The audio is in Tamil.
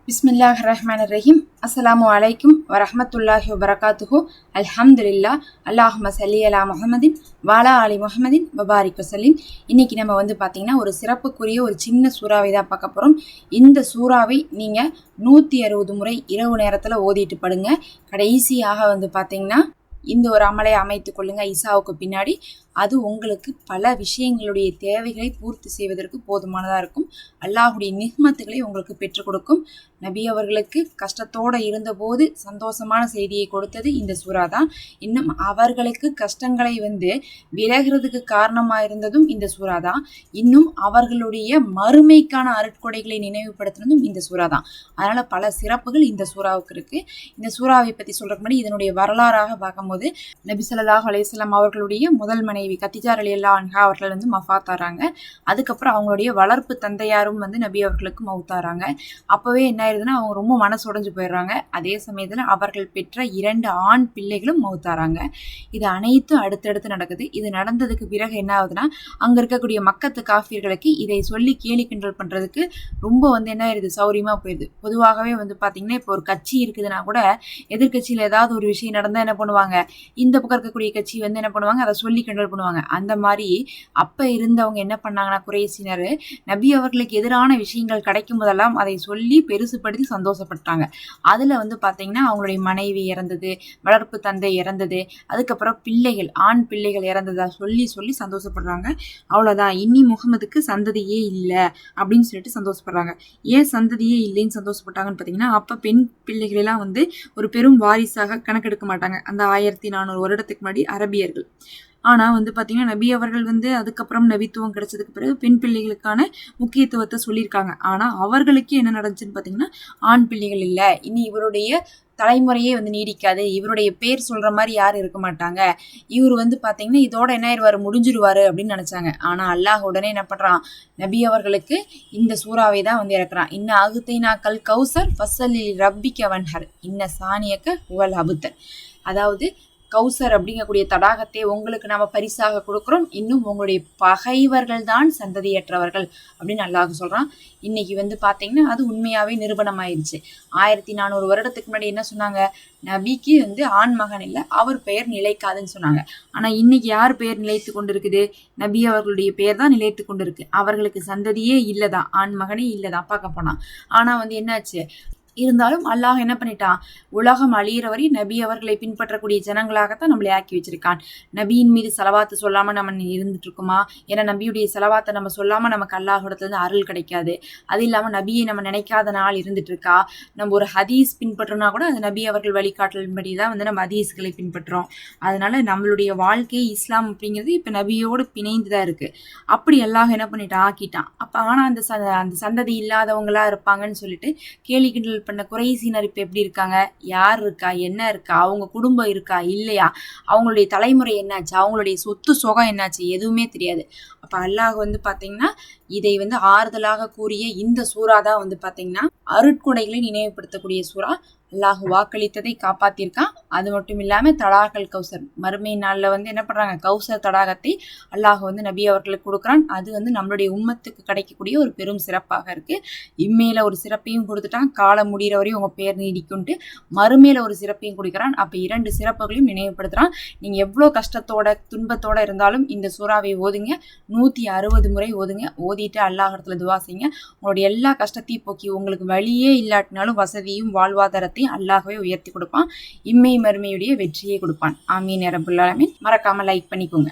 பிஸ்மில்லாஹ் ரஹ்மான் ரஹீம். அஸ்ஸலாமு அலைக்கும் வரஹ்மத்துல்லாஹி வபரகாத்துஹு. அல்ஹம்துலில்லா. அல்லாஹும்ம ஸல்லி அலா முஹம்மதின் வாலா அலி முஹம்மதின் வபாரிக் வஸல்லிம். இன்னைக்கு நம்ம பார்த்தீங்கன்னா ஒரு சிறப்புக்குரிய ஒரு சின்ன சூறாவை தான் பார்க்க போகிறோம். இந்த சூறாவை நீங்கள் 160 முறை இரவு நேரத்தில் ஓதிட்டு படுங்க. கடைசியாக பார்த்தீங்கன்னா இந்த ஒரு அமலை அமைத்து கொள்ளுங்க இசாவுக்கு பின்னாடி. அது உங்களுக்கு பல விஷயங்களுடைய தேவைகளை பூர்த்தி செய்வதற்கு போதுமானதாக இருக்கும். அல்லாஹுடைய நிஹ்மத்துகளை உங்களுக்கு பெற்றுக் கொடுக்கும். நபி அவர்களுக்கு கஷ்டத்தோடு இருந்தபோது சந்தோஷமான செய்தியை கொடுத்தது இந்த சூறா தான். இன்னும் அவர்களுக்கு கஷ்டங்களை விலகிறதுக்கு காரணமாக இருந்ததும் இந்த சூறா தான். இன்னும் அவர்களுடைய மறுமைக்கான அருட்கொடைகளை நினைவுபடுத்தினதும் இந்த சூறா தான். அதனால் பல சிறப்புகள் இந்த சூறாவுக்கு இருக்குது. இந்த சூறாவை பற்றி சொல்கிறதுக்கு முன்னாடி இதனுடைய வரலாறாக பார்க்கும்போது நபி ஸல்லல்லாஹு அலைஹி வஸல்லம் அவர்களுடைய முதல் மனைவி கத்திஜா ரலியல்லாஹு அன்ஹா அவர்கள் மஃபாத்தாராங்க. அதுக்கப்புறம் அவங்களுடைய வளர்ப்பு தந்தையாரும் நபி அவர்களுக்கு மௌத்தாராங்க. அப்போவே என்ன ஆயிருதுன்னா அவங்க ரொம்ப மனசு உடைஞ்சு போயிடுறாங்க. அதே சமயத்தில் அவர்கள் பெற்ற 2 ஆண் பிள்ளைகளும் மௌத்தாராங்க. இது அனைத்தும் அடுத்தடுத்து நடக்குது. இது நடந்ததுக்கு பிறகு என்ன ஆகுதுன்னா அங்கே இருக்கக்கூடிய மக்கத்து காஃபிர்களுக்கு இதை சொல்லி கேலி கிண்டல் பண்ணுறதுக்கு ரொம்ப என்ன ஆயிடுது, சௌரியமாக போயிடுது. பொதுவாகவே பார்த்தீங்கன்னா இப்போ ஒரு கட்சி இருக்குதுன்னா கூட எதிர்கட்சியில் ஏதாவது ஒரு விஷயம் நடந்தால் என்ன பண்ணுவாங்க, இந்த பக்கம் இருக்கக்கூடிய கட்சி என்ன பண்ணுவாங்க, அதை சொல்லி கிண்டல் பண்ணுவாங்க. அந்த மாதிரி அப்போ இருந்தவங்க என்ன பண்ணாங்கன்னா குறைசினர் நபி அவர்களுக்கு எதிரான விஷயங்கள் கிடைக்கும் போதெல்லாம் அதை சொல்லி பெருசுப்படுத்தி சந்தோஷப்பட்டாங்க. அதில் பார்த்தீங்கன்னா அவங்களுடைய மனைவி இறந்தது, வளர்ப்பு தந்தை இறந்தது, அதுக்கப்புறம் பிள்ளைகள் ஆண் பிள்ளைகள் இறந்ததா சொல்லி சொல்லி சந்தோஷப்படுறாங்க. அவ்வளோதான், இனி முகமதுக்கு சந்ததியே இல்லை அப்படின்னு சொல்லிட்டு சந்தோஷப்படுறாங்க. ஏன் சந்ததியே இல்லைன்னு சந்தோஷப்பட்டாங்கன்னு பார்த்தீங்கன்னா அப்போ பெண் பிள்ளைகளெல்லாம் ஒரு பெரும் வாரிசாக கணக்கெடுக்க மாட்டாங்க. அந்த 1400 வருடத்துக்கு முன்னாடி அரபியர்கள். ஆனால் பார்த்தீங்கன்னா நபி அவர்கள் அதுக்கப்புறம் நபித்துவம் கிடைச்சதுக்கு பிறகு பெண் பிள்ளைகளுக்கான முக்கியத்துவத்தை சொல்லியிருக்காங்க. ஆனால் அவர்களுக்கு என்ன நடந்துச்சுன்னு பார்த்தீங்கன்னா ஆண் பிள்ளைகள் இல்லை, இனி இவருடைய தலைமுறையே நீடிக்காது, இவருடைய பேர் சொல்கிற மாதிரி யாரும் இருக்க மாட்டாங்க, இவர் பார்த்தீங்கன்னா இதோட என்ன ஆயிடுவார், முடிஞ்சிருவார் அப்படின்னு நினச்சாங்க. ஆனால் அல்லாஹ் உடனே என்ன பண்ணுறான், நபி அவர்களுக்கு இந்த சூறாவை தான் இறக்குறான். இன்ன அகுத்தைனா கல் கௌசர் ஃபஸ்ஸலி ரப்பிக்க வன்ஹர் இன்ன சானியக்க உவல் அபுத்தர். அதாவது கௌசர் அப்படிங்கக்கூடிய தடாகத்தை உங்களுக்கு நாம பரிசாக கொடுக்குறோம், இன்னும் உங்களுடைய பகைவர்கள் தான் சந்ததியற்றவர்கள் அப்படின்னு அல்லாஹ் சொல்றான். இன்னைக்கு பார்த்தீங்கன்னா அது உண்மையாவே நிரூபணம் ஆயிடுச்சு. 1400 வருடத்துக்கு முன்னாடி என்ன சொன்னாங்க, நபிக்கு ஆண் மகன் இல்லை, அவர் பெயர் நிலைக்காதுன்னு சொன்னாங்க. ஆனா இன்னைக்கு யார் பெயர் நிலைத்து கொண்டு இருக்குது, நபி அவர்களுடைய பெயர் தான் நிலைத்து கொண்டு இருக்கு. அவர்களுக்கு சந்ததியே இல்லதான், ஆண் மகனே இல்லதான் பார்க்க போனா. ஆனா என்னாச்சு, இருந்தாலும் அல்லாஹ் என்ன பண்ணிட்டான், உலகம் அழியிற வரை நபி அவர்களை பின்பற்றக்கூடிய ஜனங்களாகத்தான் நம்மளை ஆக்கி வச்சிருக்கான். நபியின் மீது செலவாத்து சொல்லாம நம்ம இருந்துட்டு இருக்குமா? ஏன்னா நபியுடைய செலவாத்தை நம்ம சொல்லாம நமக்கு அல்லாஹிடத்துல அருள் கிடைக்காது. அது இல்லாம நபியை நம்ம நினைக்காத நாள் இருந்துட்டு இருக்கா? நம்ம ஒரு ஹதீஸ் பின்பற்றினா கூட அது நபி அவர்கள் வழிகாட்டலின்படி தான் நம்ம ஹதீஸ்களை பின்பற்றுறோம். அதனால நம்மளுடைய வாழ்க்கை இஸ்லாம் அப்படிங்கிறது இப்ப நபியோடு பிணைந்துதான் இருக்கு. அப்படி அல்லாஹ் என்ன பண்ணிட்டான், ஆக்கிட்டான். அப்ப ஆனா அந்த சந்ததி இல்லாதவங்களா இருப்பாங்கன்னு சொல்லிட்டு கேலி கிண்டல் பண்ண குறைசினர் இப்ப எப்படி இருக்காங்க, யார் இருக்கா, என்ன இருக்கா, அவங்க குடும்பம் இருக்கா இல்லையா, அவங்களுடைய தலைமுறை என்னாச்சு, அவங்களுடைய சொத்து சுகம் என்னாச்சு, எதுவுமே தெரியாது. அப்ப அல்லாஹ் பாத்தீங்கன்னா இதை ஆறுதலாக கூறிய இந்த சூறா தான் பாத்தீங்கன்னா அருட்கொடைகளை நினைவுபடுத்தக்கூடிய சூறா. அல்லாஹ் வாக்களித்ததை காப்பாத்திருக்கான். அது மட்டும் இல்லாம தடாகல் கௌசர், மறுமை நாள்ல என்ன பண்றாங்க, கௌசர் தடாகத்தை அல்லாஹ் நபி அவர்களுக்கு கொடுக்குறான். அது நம்மளுடைய உம்மத்துக்கு கிடைக்கக்கூடிய ஒரு பெரும் சிறப்பாக இருக்கு. இம்மையில ஒரு சிறப்பையும் கொடுத்துட்டான், காலம் முடிகிற வரையும் உங்க பேர் நீடிக்கும்ட்டு மறுமையில ஒரு சிறப்பையும் கொடுக்குறான். அப்ப 2 சிறப்புகளையும் நினைவுபடுத்துறான். நீங்க எவ்வளவு கஷ்டத்தோட துன்பத்தோட இருந்தாலும் இந்த சூறாவை ஓதுங்க, 160 முறை ஓதுங்க. ஓதிட்டு அல்லாஹ் இடத்துல துவா செய்யுங்க. உங்களுடைய எல்லா கஷ்டத்தையும் போக்கி உங்களுக்கு வழியே இல்லாட்டினாலும் வசதியும் வாழ்வாதாரத்தையும் அல்லாஹ்வே உயர்த்தி கொடுப்பான். இம்மை மறுமையுடைய வெற்றியை கொடுப்பான். ஆமீன் யா ரப்பல் ஆலமீன். மறக்காம லைக் பண்ணிக்கோங்க.